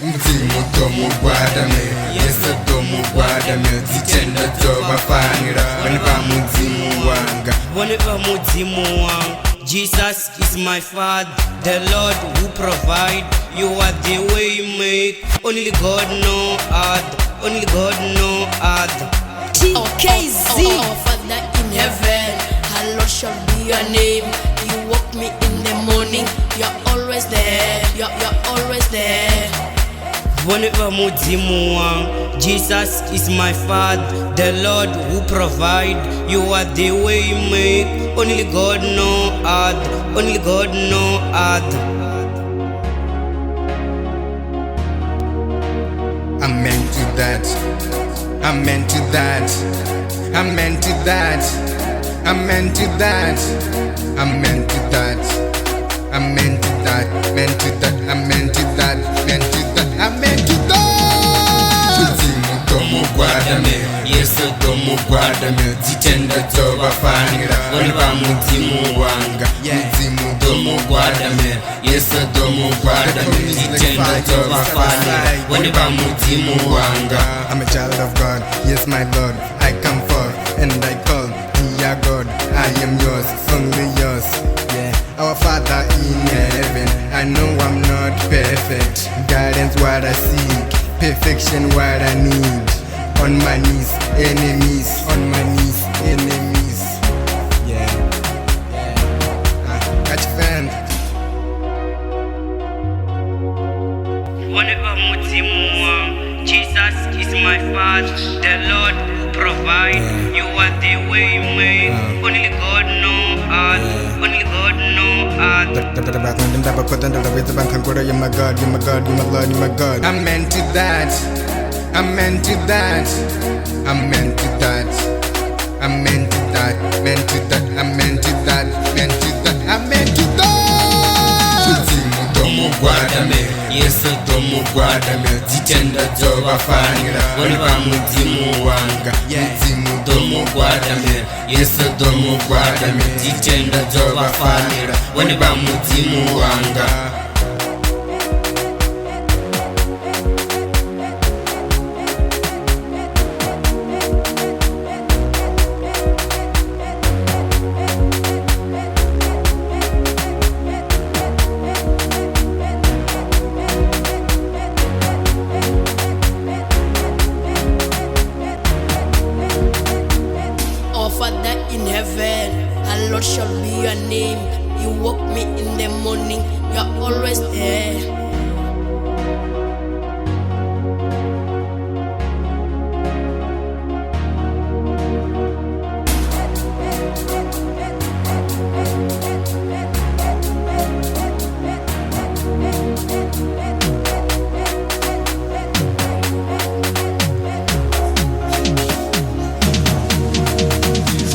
Mzimu tomugwadame Yesu tomugwadame Zitenda tobafanira Wanipa muzimu wanga Whenever muzimu wanga Jesus is my father, the Lord who provide. You are the way you make. Only God no other. Only God no other. TKZ. Our Father in heaven, hallowed shall be your name. You woke me in the morning. You're always there. You're always there. Whenever muzimu wanga Jesus is my father, the Lord who provide. You are the way you make. Only God no other. Only God no other. Amen to that. Amen to that. Amen to that. Amen to that. Amen to that. Amen to that. Amen to that. Amen to that. Amen to that. Amen to that. Muzimu tomugwadame Yesu tomugwadame Zitenda tobafanira Wanipa muzimu wanga Muzimu tomugwadame Yesu tomugwadame Zitenda tobafanira Wanipa muzimu wanga. I'm a child of God, yes my Lord. I come forth and I call Dear God, I am yours, only yours. Yeah, our Father in heaven, I know I'm not perfect. Guidance what I seek, perfection what I need. On my knees, enemies. On my knees, enemies. Yeah. Catch a fan. Whenever muzimu wanga Jesus is my father, the Lord who provide. You are the way you make. Only God no other. Only God no other. You're my God, you're my God, you're my Lord, you're my God. Amen to that. Amen to that. Amen to that. Amen to that. Amen to that. Amen to that. Amen to that. Amen to that. Muzimu tomugwadame Yesu tomugwadame Zitenda tobafanira Wanipa muzimu wanga Muzimu tomugwadame Yesu tomugwadame Zitenda tobafanira Wanipa muzimu wanga. Our Father in heaven, hallowed shall be your name. You woke me in the morning. You're always there.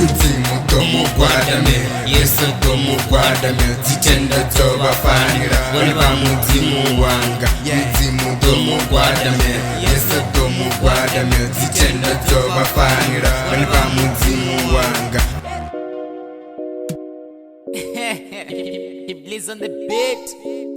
Muzimu tomugwadame Yesu tomugwadame Zitenda tobafanira Wanipa muzimu wanga Muzimu tomugwadame Yesu tomugwadame Zitenda tobafanira Wanipa muzimu wanga. He plays on the beat.